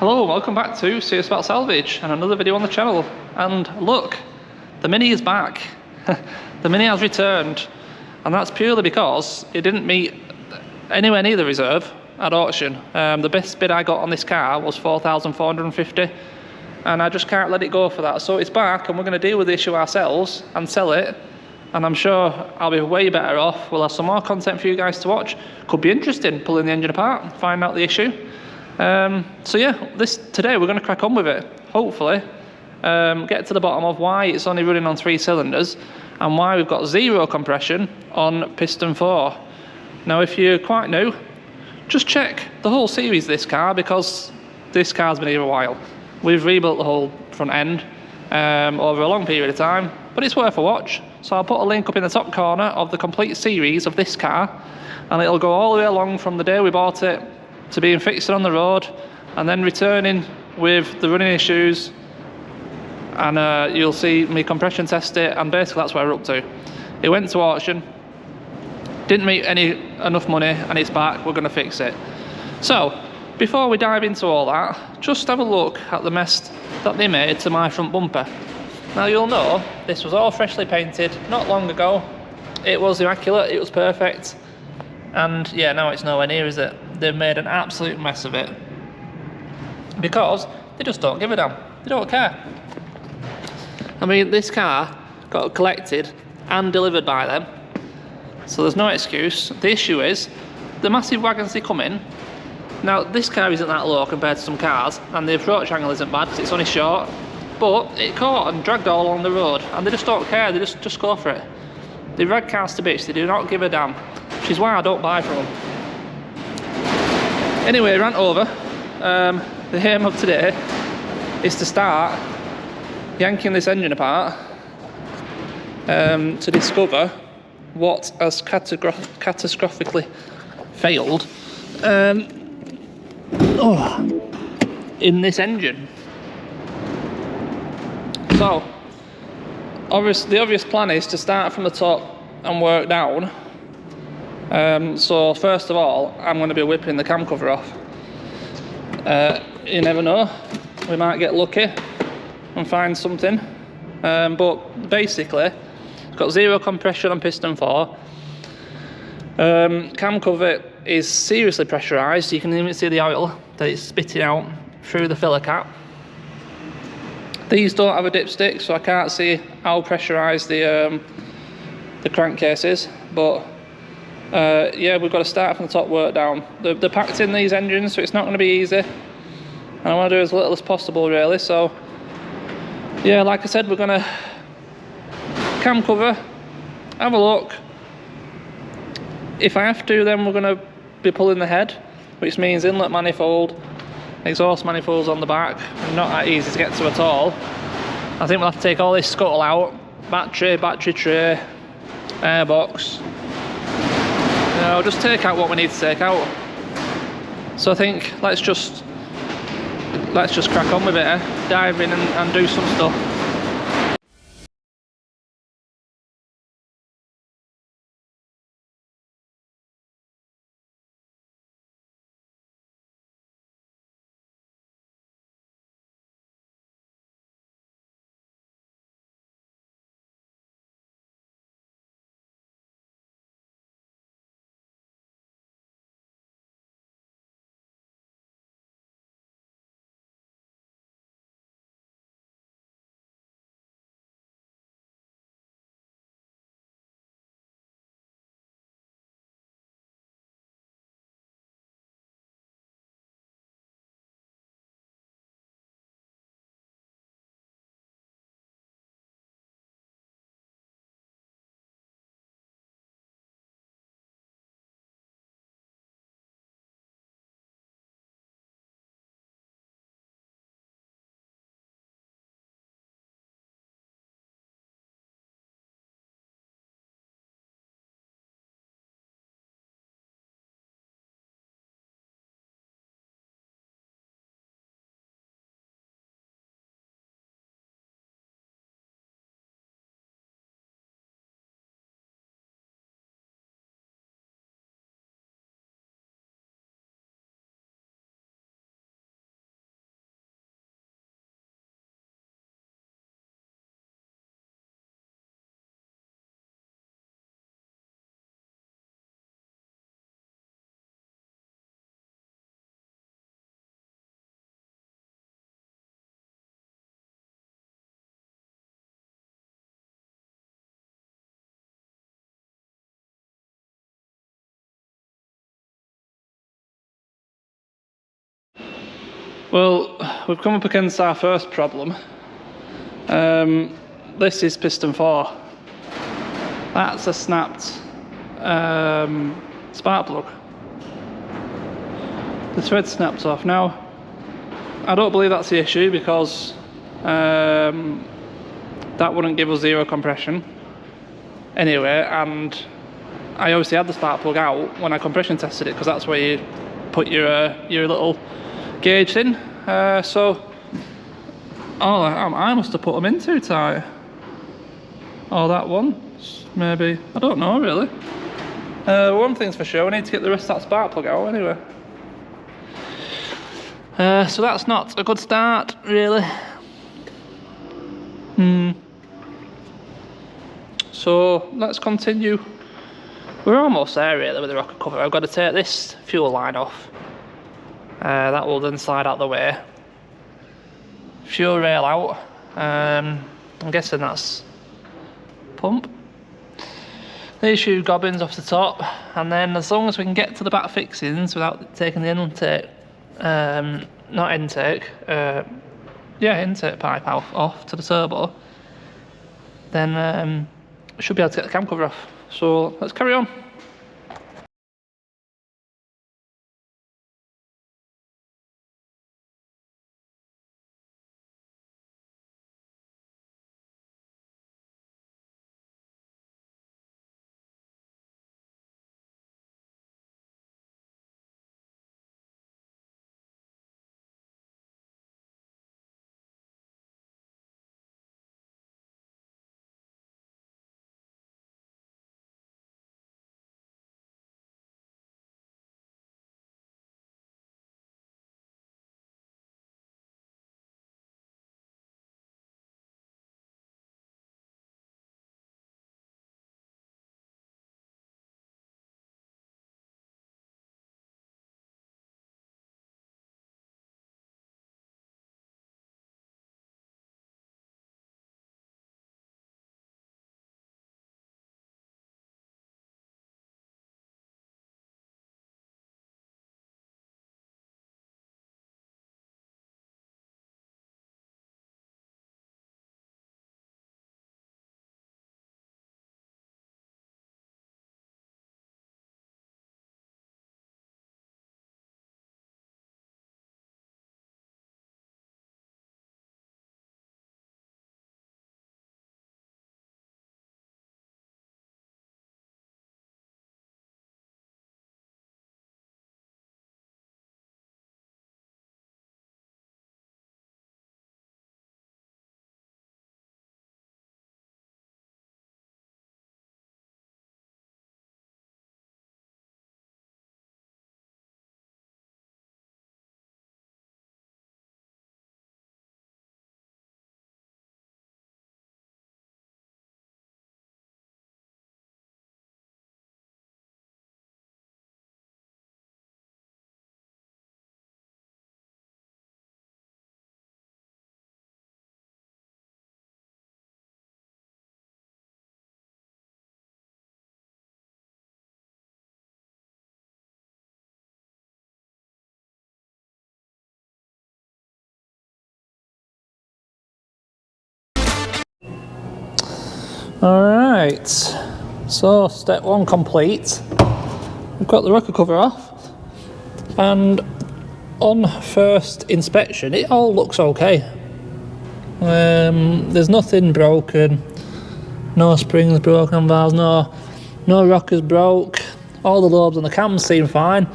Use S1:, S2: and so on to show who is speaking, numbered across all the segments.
S1: Hello, welcome back to Serious About Salvage and another video on the channel. And look, the Mini is back. The Mini has returned, and that's purely because it didn't meet anywhere near the reserve at auction. The best bid I got on this car was 4,450, and I just can't let it go for that. So it's back, and we're going to deal with the issue ourselves and sell it. And I'm sure I'll be way better off. We'll have some more content for you guys to watch. Could be interesting, pulling the engine apart, find out the issue. So yeah, today we're going to crack on with it, hopefully. Get to the bottom of why it's only running on 3 cylinders and why we've got 0 compression on piston 4. Now if you're quite new, just check the whole series of this car, because this car's been here a while. We've rebuilt the whole front end over a long period of time, but it's worth a watch. So I'll put a link up in the top corner of the complete series of this car, and it'll go all the way along from the day we bought it to being fixed on the road and then returning with the running issues, and you'll see me compression test it, and basically that's where we're up to. It went to auction, didn't meet enough money, and it's back. We're going to fix it. So before we dive into all that, just have a look at the mess that they made to my front bumper. Now you'll know this was all freshly painted not long ago. It was immaculate, it was perfect, and yeah, now it's nowhere near, is it? They've made an absolute mess of it because they just don't give a damn. They don't care. I mean, this car got collected and delivered by them, so there's no excuse. The issue is the massive wagons they come in. Now this car isn't that low compared to some cars, and the approach angle isn't bad because it's only short, but it caught and dragged all along the road, and they just don't care. They just go for it. They rag cars to bits. They do not give a damn, which is why I don't buy from them. Anyway, rant over. The aim of today is to start yanking this engine apart to discover what has catastrophically failed in this engine. So, the obvious plan is to start from the top and work down. So first of all, I'm going to be whipping the cam cover off. You never know, we might get lucky and find something. But basically, it's got 0 compression on piston 4. Cam cover is seriously pressurised. You can even see the oil that it's spitting out through the filler cap. These don't have a dipstick, so I can't see how pressurised the crankcase is, but yeah, we've got to start from the top, work down. They're packed in these engines, so it's not going to be easy, and I want to do as little as possible really. So yeah, like I said, we're going to cam cover, have a look. If I have to, then we're going to be pulling the head, which means inlet manifold, exhaust manifolds on the back, and not that easy to get to at all. I think we'll have to take all this scuttle out, battery tray, airbox. You know, just take out what we need to take out. So I think let's just crack on with it, dive in and do some stuff. Well, we've come up against our first problem. This is piston 4. That's a snapped spark plug. The thread snapped off. Now, I don't believe that's the issue because that wouldn't give us 0 compression anyway, and I obviously had the spark plug out when I compression tested it because that's where you put your little gauge in. I must have put them in too tight. Oh, that one, maybe. I don't know really. One thing's for sure, we need to get the rest of that spark plug out anyway. So that's not a good start, really. So let's continue. We're almost there really with the rocker cover. I've got to take this fuel line off. That will then slide out the way. Fuel rail out. I'm guessing that's pump. These shoe gobbins off the top, and then as long as we can get to the back fixings without taking the intake, not intake, intake pipe off to the turbo, then we should be able to get the cam cover off. So let's carry on. Alright, so step 1 complete. We've got the rocker cover off, and on first inspection it all looks okay. There's nothing broken, no springs broken, valves, no rockers broke, all the lobes on the cams seem fine,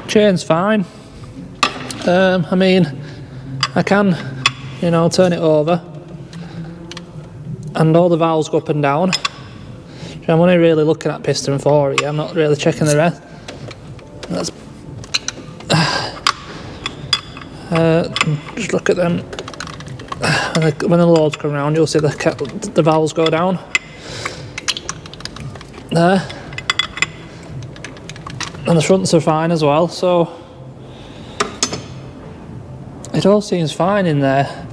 S1: chain's fine. I mean, I can, turn it over and all the valves go up and down. I'm only really looking at piston 4 here, I'm not really checking the rest. Just look at them. When the loads come around, you'll see the valves go down. There. And the fronts are fine as well, so it all seems fine in there.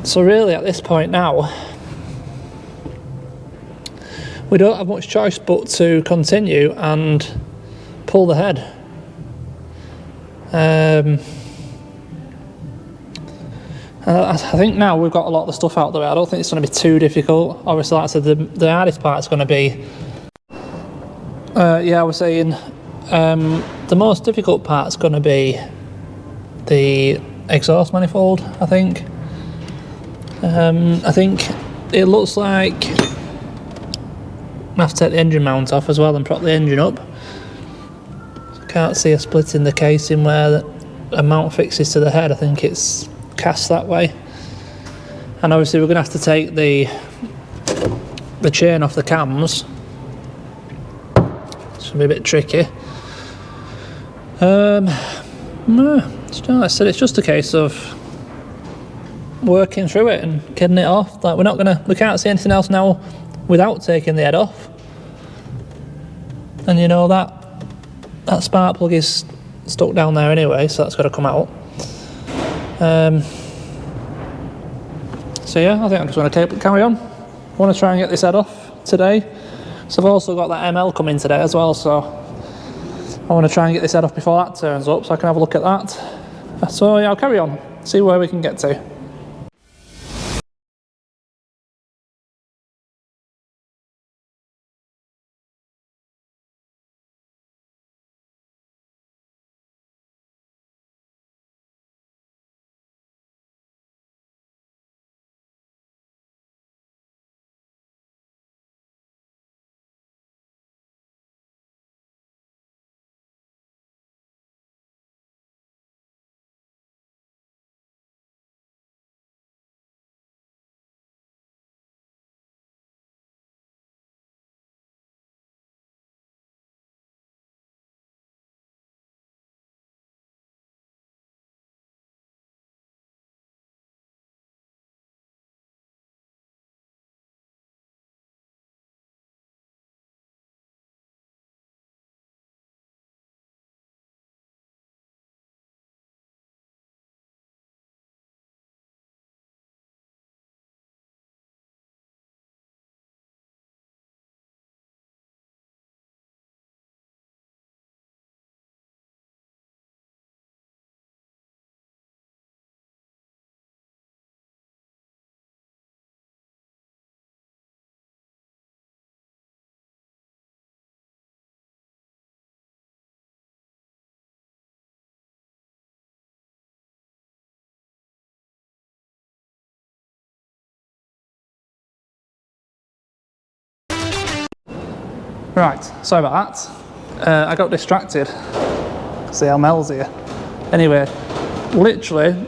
S1: So really at this point now, we don't have much choice but to continue and pull the head. I think now we've got a lot of the stuff out of the way, I don't think it's going to be too difficult. Obviously, like I said, the hardest part is going to be, I was saying, the most difficult part is going to be the exhaust manifold, I think. I think it looks like I have to take the engine mount off as well and prop the engine up. I can't see a split in the casing where a mount fixes to the head. I think it's cast that way. And obviously we're going to have to take the chain off the cams. It's going to be a bit tricky. No, like I said, it's just a case of working through it and getting it off. Like we can't see anything else now without taking the head off. And you know that spark plug is stuck down there anyway, so that's got to come out. So yeah, I think I'm just going to carry on. I want to try and get this head off today. So I've also got that ML coming today as well, so I want to try and get this head off before that turns up so I can have a look at that. So yeah, I'll carry on, see where we can get to. Right, sorry about that. I got distracted. See how Mel's here. Anyway, literally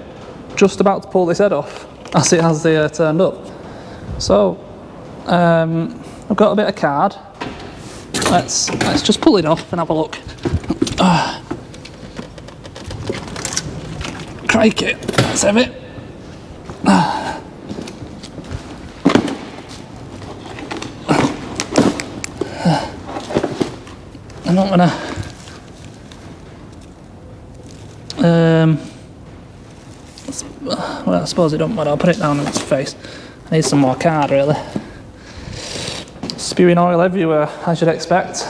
S1: just about to pull this head off as it has the turned up. So I've got a bit of card. Let's just pull it off and have a look. Crikey, that's heavy. I'm not gonna well, I suppose it don't matter, I'll put it down on its face. I need some more card really. Spewing oil everywhere, as you'd expect.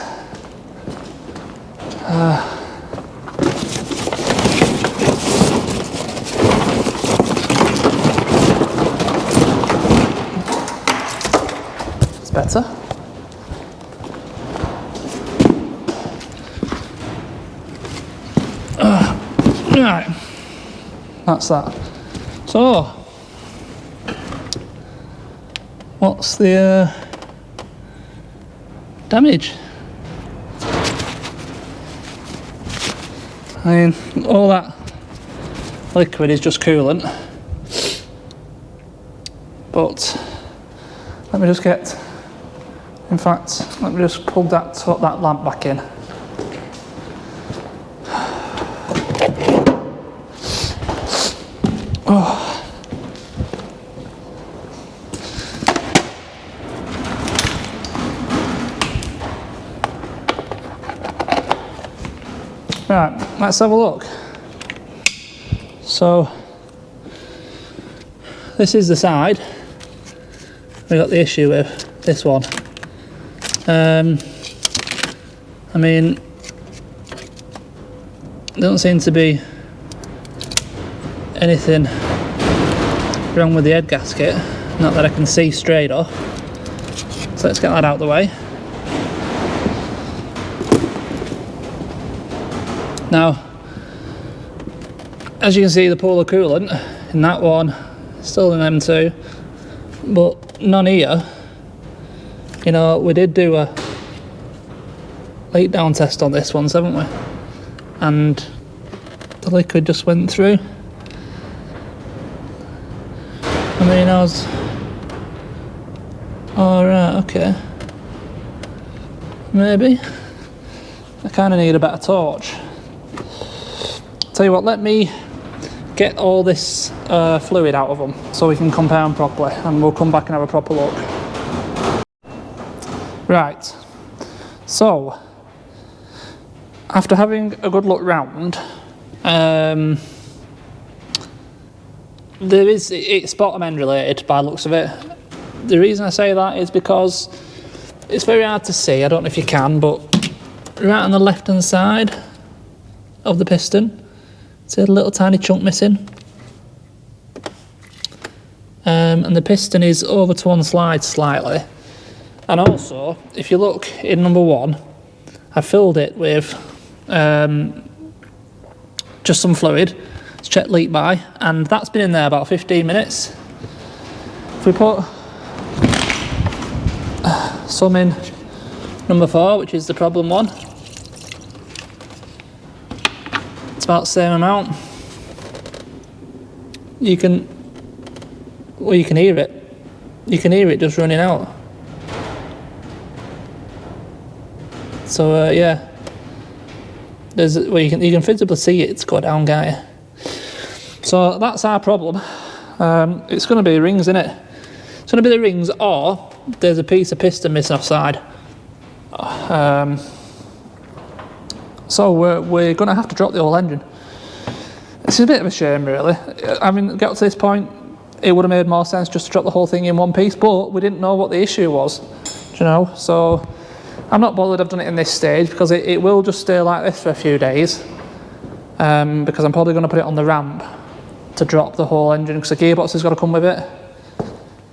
S1: It's better. Right, that's that. So, what's the damage? I mean, all that liquid is just coolant, but let me just get, in fact, let me just plug that lamp back in. Oh. Right, let's have a look. So, this is the side we got the issue with, this one. I mean, there don't seem to be anything wrong with the head gasket, not that I can see straight off. So let's get that out of the way. Now, as you can see, the pool of coolant in that one still in M2, but none here. You know, we did do a leak down test on this one, haven't we? And the liquid just went through. I mean, I was... Alright, okay. Maybe. I kind of need a better torch. Tell you what, let me get all this fluid out of them so we can compare them properly, and we'll come back and have a proper look. Right, so after having a good look round, it's bottom end related by the looks of it. The reason I say that is because it's very hard to see, I don't know if you can, but right on the left hand side of the piston, see a little tiny chunk missing. And the piston is over to one side slightly. And also, if you look in number one, I filled it with just some fluid to check leak by, and that's been in there about 15 minutes. If we put some in number 4, which is the problem one, it's about the same amount. You can hear it. You can hear it just running out. So yeah, you can visibly see it go down, can't you? So that's our problem. It's going to be rings, isn't it? It's going to be the rings, or there's a piece of piston missing offside. So we're going to have to drop the whole engine. It's a bit of a shame, really. I mean, get up to this point, it would have made more sense just to drop the whole thing in one piece, but we didn't know what the issue was, do you know? So I'm not bothered I've done it in this stage, because it will just stay like this for a few days, because I'm probably going to put it on the ramp to drop the whole engine, because the gearbox has got to come with it.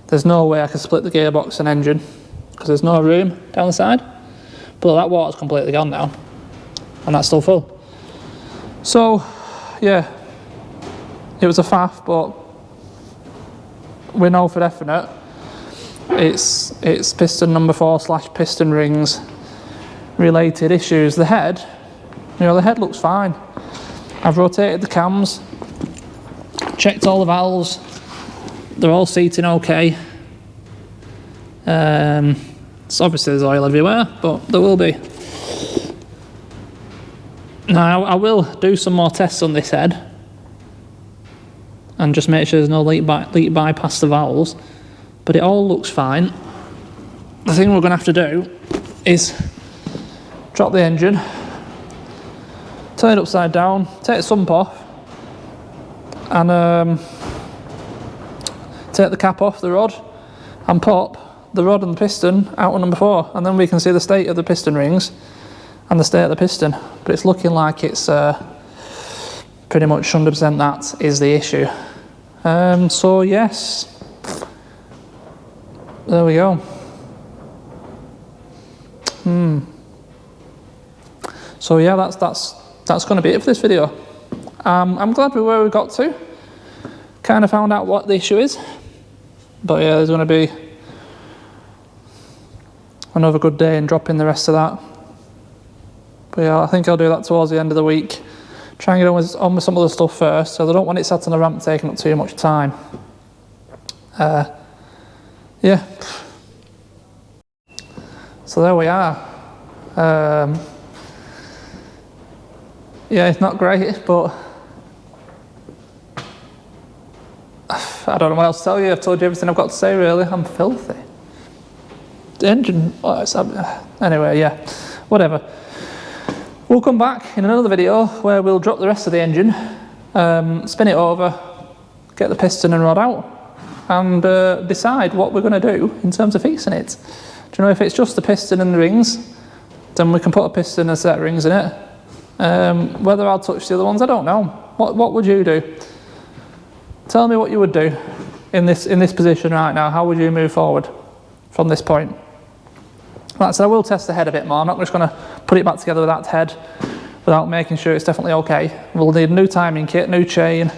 S1: There's no way I can split the gearbox and engine, because there's no room down the side. But that water's completely gone now, and that's still full. So yeah, it was a faff, but we know for definite it's piston number 4 / piston rings related issues. The head, you know, the head looks fine. I've rotated the cams, checked all the valves, they're all seating okay. So obviously there's oil everywhere, but there will be. Now I will do some more tests on this head and just make sure there's no leak bypass the valves, but it all looks fine. The thing we're going to have to do is drop the engine, turn it upside down, take the sump off, and take the cap off the rod and pop the rod and the piston out on number 4, and then we can see the state of the piston rings and the state of the piston. But it's looking like it's pretty much 100% that is the issue. So yes, there we go. So yeah, that's going to be it for this video. I'm glad we're where we got to. Kind of found out what the issue is, but yeah, there's going to be another good day in dropping the rest of that. But yeah, I think I'll do that towards the end of the week. Try and get on with some other stuff first, so I don't want it sat on the ramp taking up too much time. Yeah. So there we are. Yeah, it's not great, but I don't know what else to tell you. I've told you everything I've got to say, really. I'm filthy. The engine, anyway, yeah, whatever. We'll come back in another video where we'll drop the rest of the engine, spin it over, get the piston and rod out, and decide what we're going to do in terms of fixing it. Do you know, if it's just the piston and the rings, then we can put a piston and a set of rings in it. Whether I'll touch the other ones, I don't know. What would you do? Tell me what you would do. in this position right now, how would you move forward from this point? Right, so I will test the head a bit more. I'm not just going to put it back together with that head without making sure it's definitely okay. We'll need a new timing kit, new chain.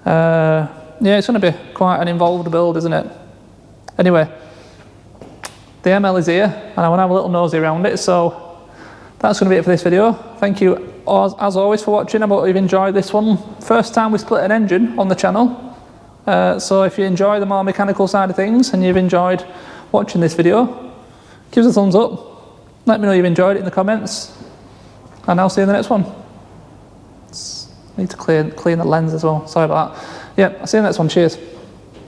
S1: Yeah, it's going to be quite an involved build, isn't it? Anyway, the ML is here, and I want to have a little nosy around it, so that's going to be it for this video. Thank you, as always, for watching. I hope you've enjoyed this one. First time we split an engine on the channel, so if you enjoy the more mechanical side of things, and you've enjoyed watching this video, give us a thumbs up, let me know you've enjoyed it in the comments, and I'll see you in the next one. I need to clean the lens as well, sorry about that. Yeah, I'll see you in the next one, cheers.